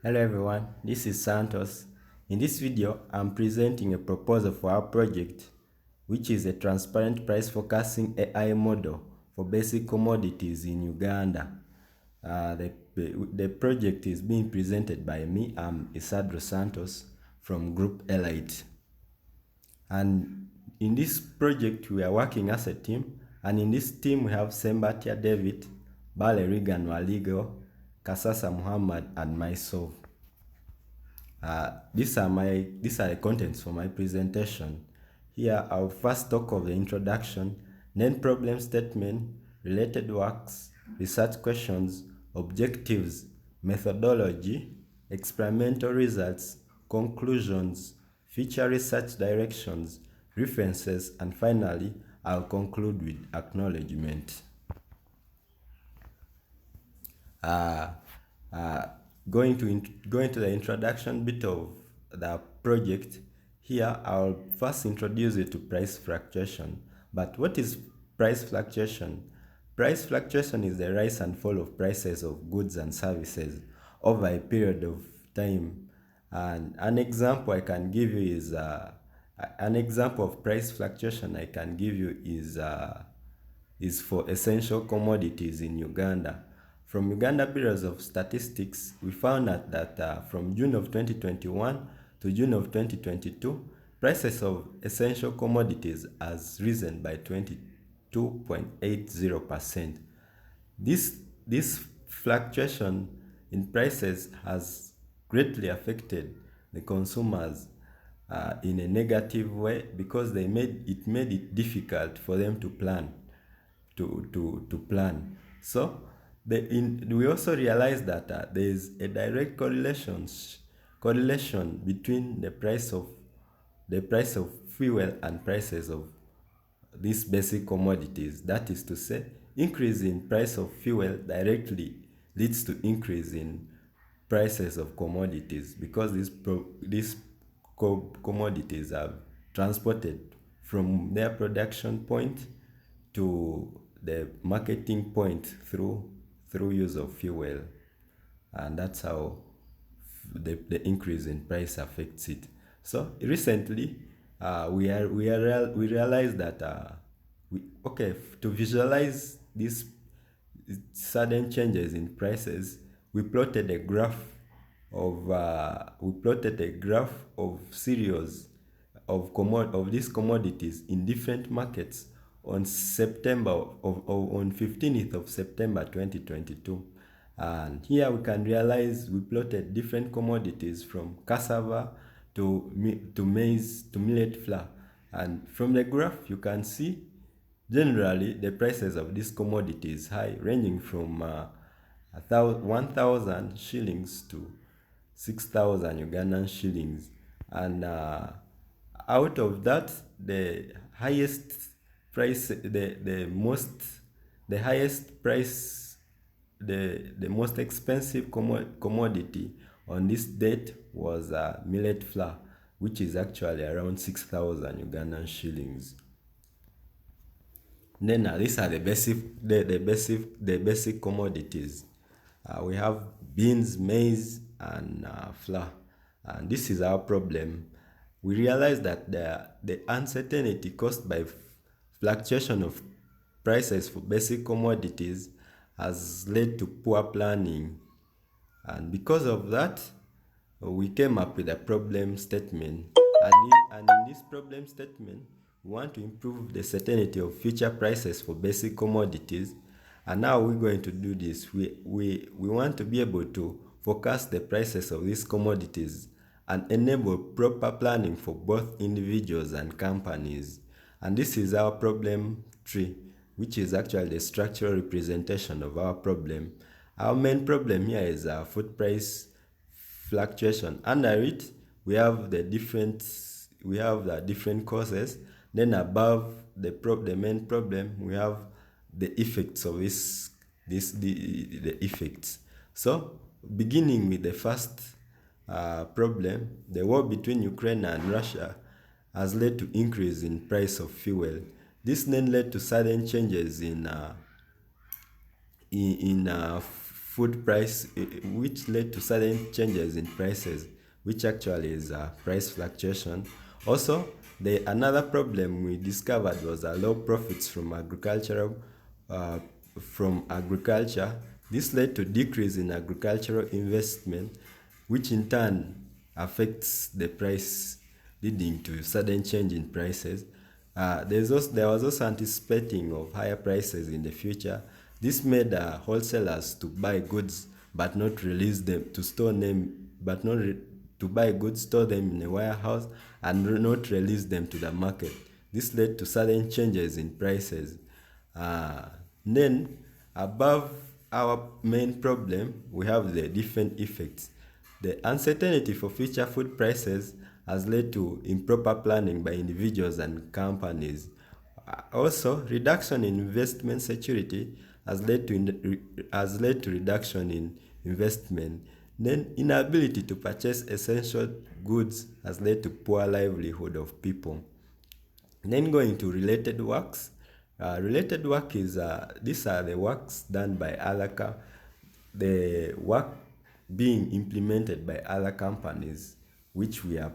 Hello everyone, this is Santos. In this video, I'm presenting a proposal for our project, which is a transparent price forecasting AI model for basic commodities in Uganda. The project is being presented by me. I'm Isadro Santos from Group Elite. And in this project, we are working as a team. And in this team, we have Sembatia David, Bale Regan Waligo, Kasasa Muhammad, and myself. These are the contents for my presentation. Here I'll first talk of the introduction, then problem statement, related works, research questions, objectives, methodology, experimental results, conclusions, future research directions, references, and finally I'll conclude with acknowledgement. Going to the introduction bit of the project, here I'll first introduce you to price fluctuation. But what is price fluctuation? Price fluctuation is the rise and fall of prices of goods and services over a period of time. And an example I can give you is an example of price fluctuation I can give you is for essential commodities in Uganda. From Uganda Bureau of Statistics, we found out that from June of 2021 to June of 2022, prices of essential commodities has risen by 22.80%. This fluctuation in prices has greatly affected the consumers in a negative way because they made it difficult for them to plan. So we also realize that there is a direct correlation between the price of fuel and prices of these basic commodities. That is to say, increase in price of fuel directly leads to increase in prices of commodities because these commodities are transported from their production point to the marketing point through use of fuel, and that's how the increase in price affects it. So recently we realized that to visualize these sudden changes in prices, we plotted a graph of series of these commodities in different markets on on 15th of September 2022. And here we can realize we plotted different commodities from cassava to maize to millet flour. And from the graph you can see generally the prices of these commodities high, ranging from 1,000 shillings to 6,000 Ugandan shillings. And out of that, the highest price, the most expensive commodity on this date was millet flour, which is actually around 6,000 Ugandan shillings. Then these are the basic commodities. We have beans, maize, and flour. And this is our problem. We realize that the uncertainty caused by fluctuation of prices for basic commodities has led to poor planning. And because of that, we came up with a problem statement. And in this problem statement, we want to improve the certainty of future prices for basic commodities. And now we're going to do this. We want to be able to forecast the prices of these commodities and enable proper planning for both individuals and companies. And this is our problem tree, which is actually the structural representation of our problem. Our main problem here is food price fluctuation. Under it, we have the different causes. Then above the main problem, we have the effects of the effects. So beginning with the first problem, the war between Ukraine and Russia has led to increase in price of fuel. This then led to sudden changes in food price, which led to sudden changes in prices, which actually is price fluctuation. Also, another problem we discovered was low profits from uh, agriculture. This led to decrease in agricultural investment, which in turn affects the price, leading to sudden change in prices. There was also anticipating of higher prices in the future. This made wholesalers to buy goods but not release them to store them, but not to buy goods, store them in a warehouse, and not release them to the market. This led to sudden changes in prices. Then, above our main problem, we have the different effects. The uncertainty for future food prices has led to improper planning by individuals and companies. Also, reduction in investment security has led to reduction in investment. Then, inability to purchase essential goods has led to poor livelihood of people. Then going to related works. Related work is these are the works done by the work being implemented by other companies, which we are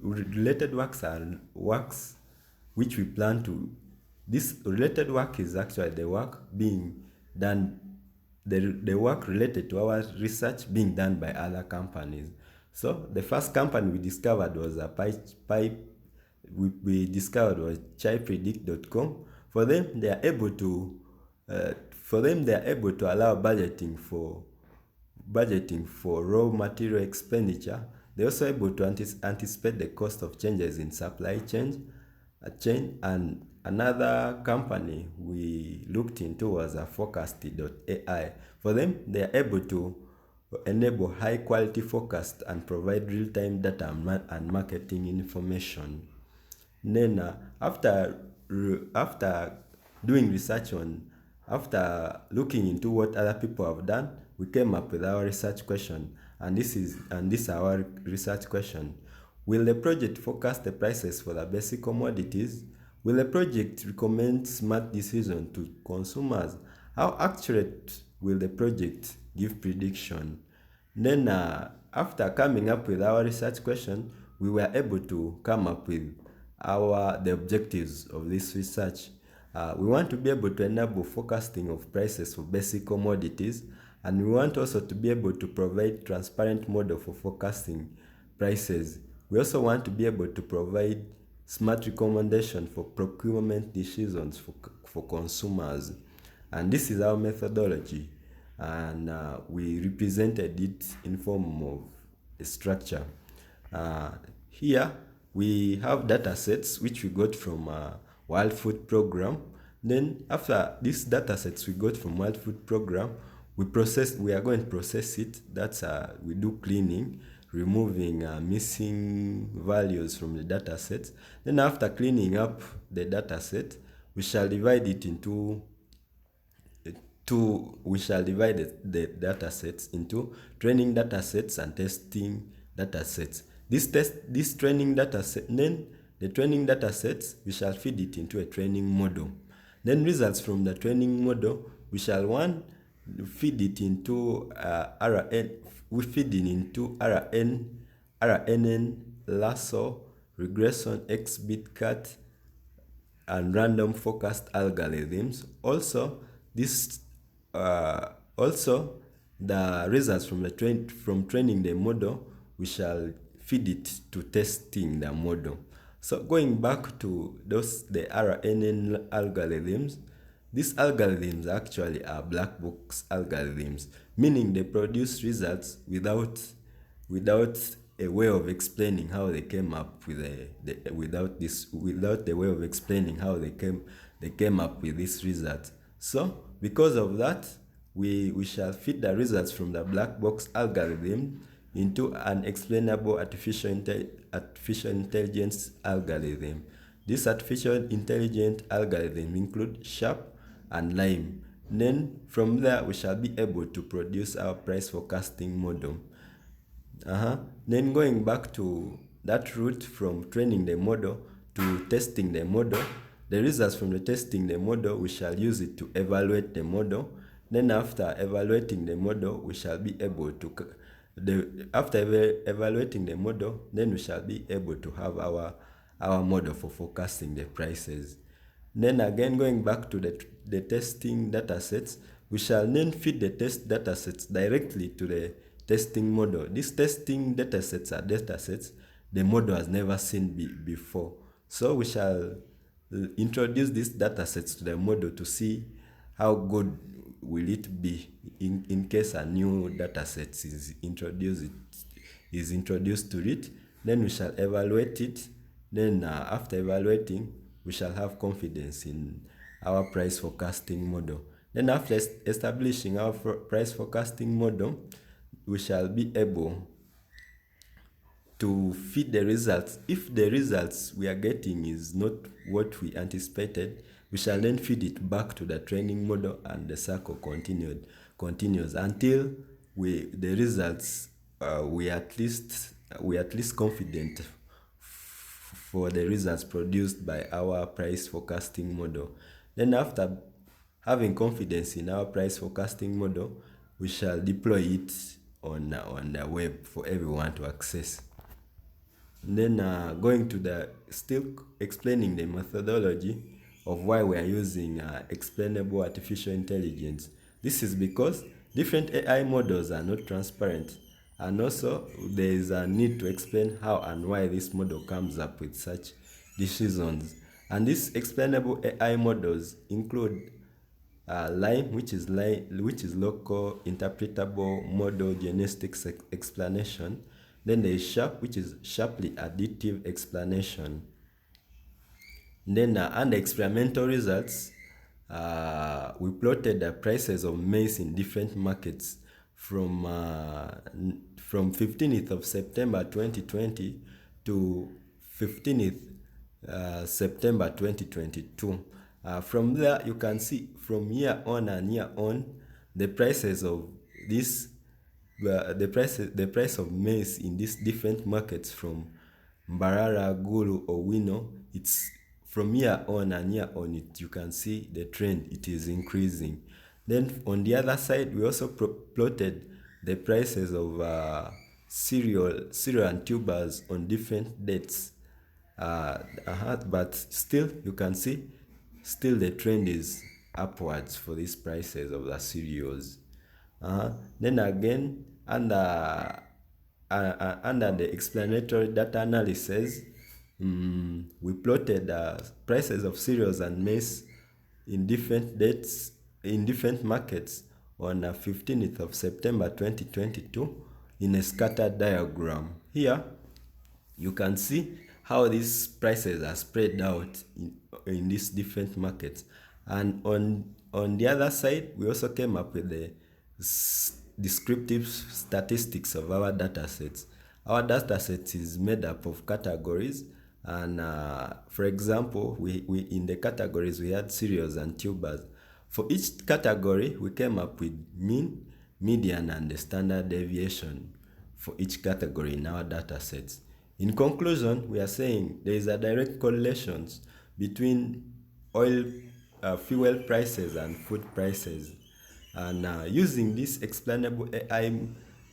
related works are works which we plan to. This related work is actually the work being done, the work related to our research being done by other companies. So the first company we discovered was a we discovered was ChaiPredict.com. For them, they are able to allow budgeting for raw material expenditure. They're also able to anticipate the cost of changes in supply chain. And another company we looked into was Forecast.ai. For them, they are able to enable high quality forecast and provide real-time data and marketing information. Then after doing research after looking into what other people have done, we came up with our research question, and this is our research question. Will the project forecast the prices for the basic commodities? Will the project recommend smart decisions to consumers? How accurate will the project give prediction? Then after coming up with our research question, we were able to come up with the objectives of this research. We want to be able to enable forecasting of prices for basic commodities, and we want also to be able to provide transparent model for forecasting prices. We also want to be able to provide smart recommendation for procurement decisions for consumers. And this is our methodology, and we represented it in form of a structure. Here we have data sets which we got from World Food Program. Then after these data sets we got from World Food Program, we are going to process it. That's we do cleaning, removing missing values from the data sets. Then after cleaning up the data set, we shall divide it into the data sets into training data sets and testing data sets. This training data set, then the training data sets, we shall feed it into a training model. Then results from the training model, we shall feed it into RNN, lasso, regression, XBitCat, and random forecast algorithms. Also, the results from training the model, we shall feed it to testing the model. So going back to the RNN algorithms, these algorithms actually are black box algorithms, meaning they produce results without a way of explaining how they came up with without the way of explaining how they came up with this result. So because of that, we shall feed the results from the black box algorithm into an explainable artificial intelligence algorithm. This artificial intelligence algorithm include SHARP and LIME. Then from there we shall be able to produce our price forecasting model. Then going back to that route from training the model to testing the model, the results from the testing the model, we shall use it to evaluate the model. Then after evaluating the model, we shall be able to evaluating the model, then we shall be able to have our model for forecasting the prices. Then again, going back to the testing data sets, we shall then feed the test data sets directly to the testing model. These testing data sets are data sets the model has never seen before. So we shall introduce these data sets to the model to see how good will it be in case a new data set is introduced to it. Then we shall evaluate it. Then after evaluating, we shall have confidence in our price forecasting model. Then after establishing our price forecasting model, we shall be able to feed the results. If the results we are getting is not what we anticipated, we shall then feed it back to the training model, and the cycle continues until the results we at least confident for the results produced by our price forecasting model. Then after having confidence in our price forecasting model, we shall deploy it on the web for everyone to access. Then going to still explaining the methodology of why we are using explainable artificial intelligence. This is because different AI models are not transparent, and also there is a need to explain how and why this model comes up with such decisions. And these explainable AI models include LIME, which is local interpretable model genetic explanation. Then there is SHARP, which is sharply additive explanation. Then under experimental results, we plotted the prices of maize in different markets from 15th of September 2020 to 15th September 2022. From there, you can see from year on and year on, the prices of this, the price of maize in these different markets from Mbarara, Gulu, Owino, it's from year on and year on, you can see the trend, it is increasing. Then on the other side, we also plotted the prices of cereal and tubers on different dates. But still, you can see, still the trend is upwards for these prices of the cereals. Then again, under the explanatory data analysis, we plotted prices of cereals and maize in different dates in different markets on 15th of September 2022 in a scattered diagram. Here, you can see how these prices are spread out in these different markets. And on the other side, we also came up with the descriptive statistics of our data sets. Our data set is made up of categories, and for example, we in the categories we had cereals and tubers. For each category, we came up with mean, median, and the standard deviation for each category in our data sets. In conclusion, we are saying there is a direct correlation between fuel prices and food prices. And using this explainable AI,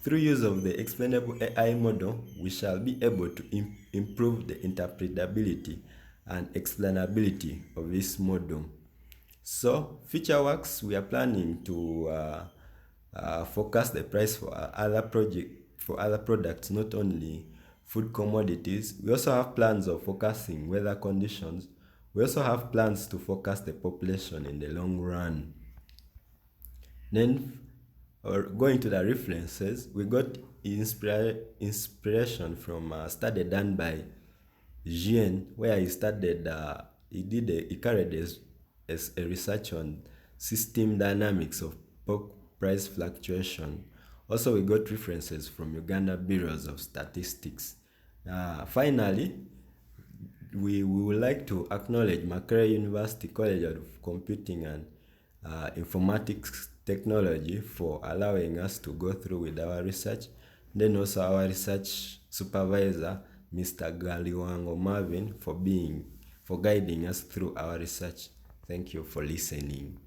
through use of the explainable AI model, we shall be able to improve the interpretability and explainability of this model. So, FutureWorks, we are planning to forecast the price for other products, not only food commodities. We also have plans of forecasting weather conditions. We also have plans to forecast the population in the long run. Then, going to the references, we got inspiration from a study done by Jean, where he studied, he carried a research on system dynamics of pork price fluctuation. Also, we got references from Uganda Bureaus of Statistics. Finally, we would like to acknowledge Makerere University College of Computing and Informatics Technology for allowing us to go through with our research. Then also our research supervisor, Mr. Galiwango Marvin, for guiding us through our research. Thank you for listening.